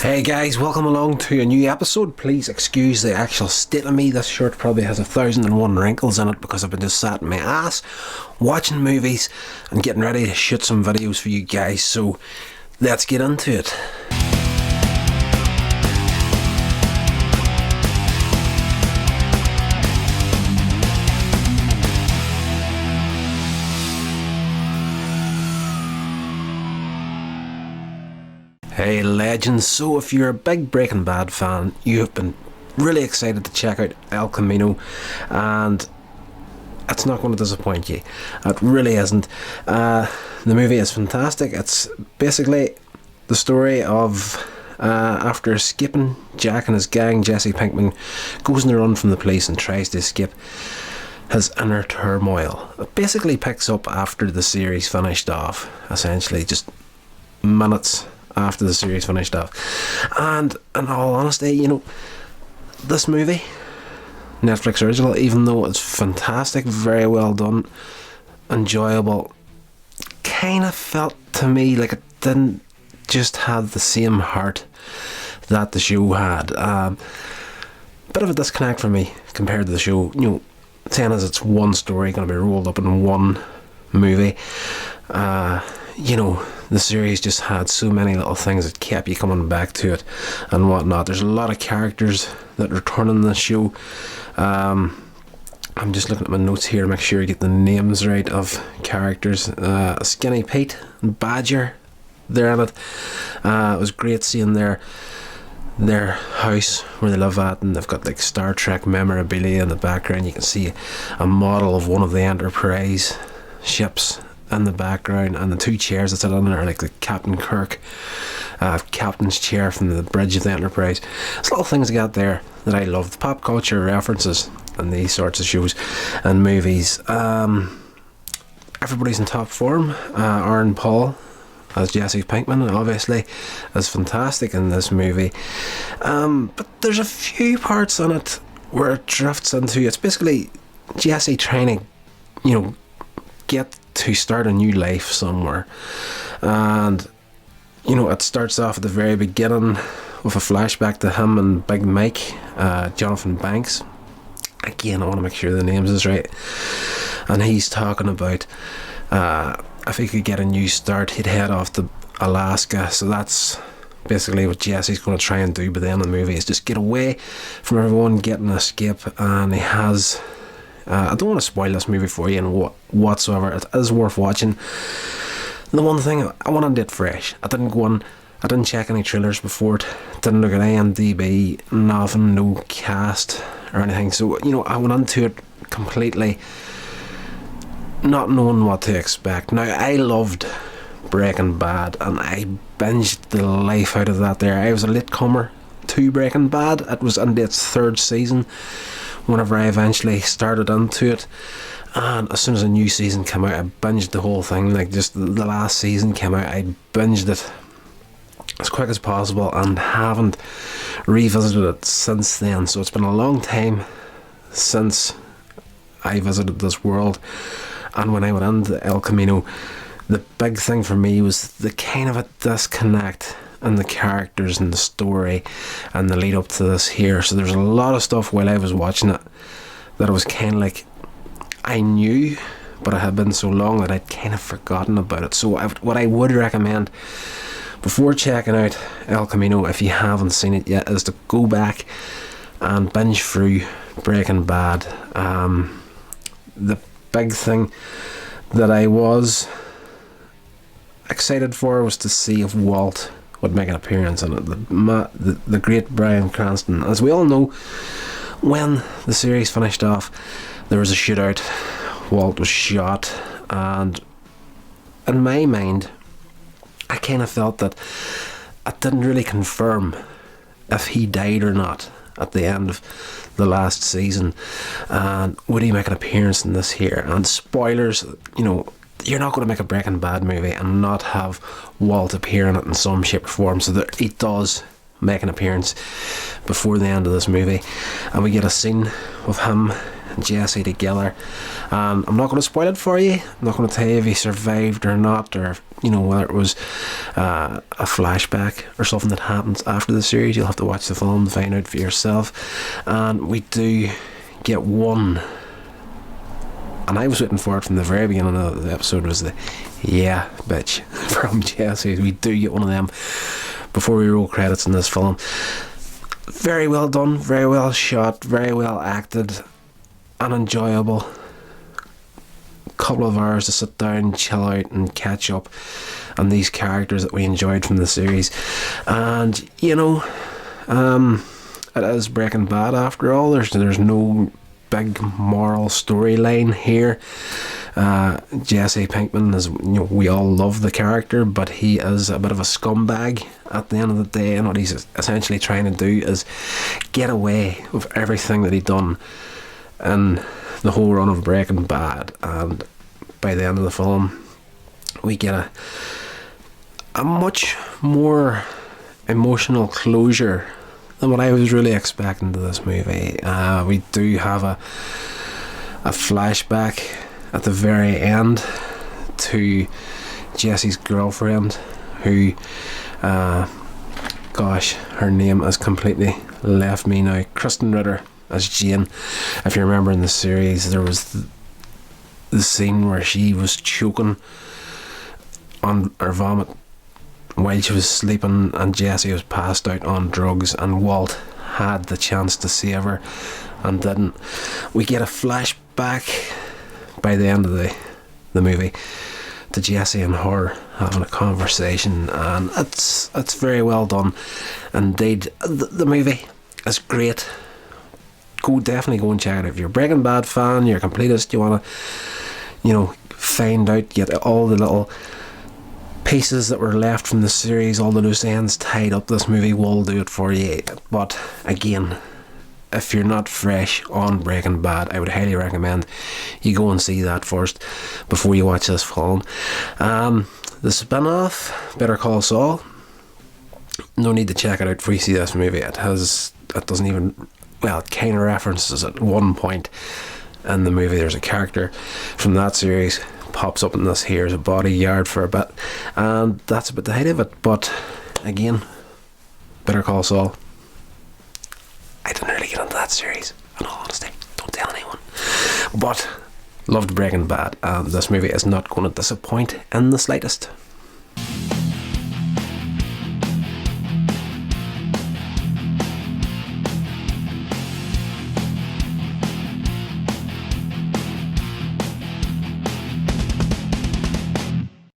Hey guys, welcome along to a new episode. Please excuse the actual state of me. This shirt probably has 1,001 wrinkles in it because I've been just sat in my ass watching movies and getting ready to shoot some videos for you guys. So let's get into it. Hey legends, so if you're a big Breaking Bad fan, you have been really excited to check out El Camino, and it's not going to disappoint you. It really isn't. The movie is fantastic. It's basically the story of after escaping, Jack and his gang, Jesse Pinkman, goes on the run from the police and tries to escape his inner turmoil. It basically picks up after the series finished off, essentially just minutes after the series finished off. And in all honesty, you know, this movie, Netflix original, even though it's fantastic, very well done, enjoyable, kind of felt to me like it didn't just have the same heart that the show had. Bit of a disconnect for me compared to the show, you know, saying as it's one story going to be rolled up in one movie. You know, the series just had so many little things that kept you coming back to it and whatnot. There's a lot of characters that return in the show. I'm just looking at my notes here to make sure I get the names right of characters. Skinny Pete and Badger, they're in it. It was great seeing their house where they live at, and they've got like Star Trek memorabilia in the background. You can see a model of one of the Enterprise ships in the background, and the two chairs that sit on there are like the Captain Kirk captain's chair from the bridge of the Enterprise. There's little things I got there that I love, the pop culture references and these sorts of shows and movies. Everybody's in top form. Aaron Paul as Jesse Pinkman obviously is fantastic in this movie, but there's a few parts in it where it drifts into, it's basically Jesse trying to, you know, get to start a new life somewhere. And you know, it starts off at the very beginning with a flashback to him and Big Mike, Jonathan Banks. Again, I want to make sure the names is right. And he's talking about if he could get a new start, he'd head off to Alaska. So that's basically what Jesse's going to try and do by the end of the movie, is just get away from everyone, get an escape. And he has I don't want to spoil this movie for you in whatsoever. It is worth watching. The one thing, I wanted it fresh. I didn't check any trailers before it, didn't look at IMDb, nothing, no cast or anything. So, you know, I went into it completely not knowing what to expect. Now, I loved Breaking Bad and I binged the life out of that there. I was a latecomer to Breaking Bad. It was in its third season whenever I eventually started into it, and as soon as a new season came out, I binged the whole thing. Like, just the last season came out, I binged it as quick as possible and haven't revisited it since then. So it's been a long time since I visited this world. And when I went into El Camino, the big thing for me was the kind of a disconnect and the characters and the story and the lead up to this here. So there's a lot of stuff while I was watching it that I was kind of like, I knew, but it had been so long that I'd kind of forgotten about it. So what I would recommend before checking out El Camino, if you haven't seen it yet, is to go back and binge through Breaking Bad. The big thing that I was excited for was to see if Walt would make an appearance in it. The great Bryan Cranston. As we all know, when the series finished off, there was a shootout. Walt was shot, and in my mind, I kind of felt that it didn't really confirm if he died or not at the end of the last season, and would he make an appearance in this here. And spoilers, you know, you're not going to make a Breaking Bad movie and not have Walt appear in it in some shape or form. So that he does make an appearance before the end of this movie, and we get a scene of him Jesse together. I'm not going to spoil it for you. I'm not going to tell you if he survived or not, or whether it was a flashback or something that happens after the series. You'll have to watch the film to find out for yourself. And we do get one, and I was waiting for it from the very beginning of the episode, was the "yeah bitch" from Jesse. We do get one of them before we roll credits in this film. Very well done, very well shot, very well acted, and enjoyable. Couple of hours to sit down, chill out and catch up on these characters that we enjoyed from the series. And it is Breaking Bad after all. There's no big moral storyline here. Jesse Pinkman is, we all love the character, but he is a bit of a scumbag at the end of the day, and what he's essentially trying to do is get away with everything that he'd done in the whole run of Breaking Bad. And by the end of the film, we get a much more emotional closure than what I was really expecting to this movie. We do have a flashback at the very end to Jesse's girlfriend, who her name has completely left me now. Krysten Ritter as Jane. If you remember in the series, there was the scene where she was choking on her vomit while she was sleeping, and Jesse was passed out on drugs, and Walt had the chance to save her and didn't. We get a flashback by the end of the movie to Jesse and her having a conversation, and it's very well done indeed. The movie is great. Definitely go and check it. If you're a Breaking Bad fan, you're a completist, you want to find out, get all the little pieces that were left from the series, all the loose ends tied up, this movie will do it for you. But again, if you're not fresh on Breaking Bad, I would highly recommend you go and see that first before you watch this film. The spin-off, Better Call Saul, no need to check it out before you see this movie. It doesn't even, it kind of references at one point in the movie. There's a character from that series pops up in this here as a bodyguard for a bit, and that's about the height of it. But again, Better Call Saul, I didn't really get into that series, in all honesty. Don't tell anyone. But loved Breaking Bad, and this movie is not going to disappoint in the slightest.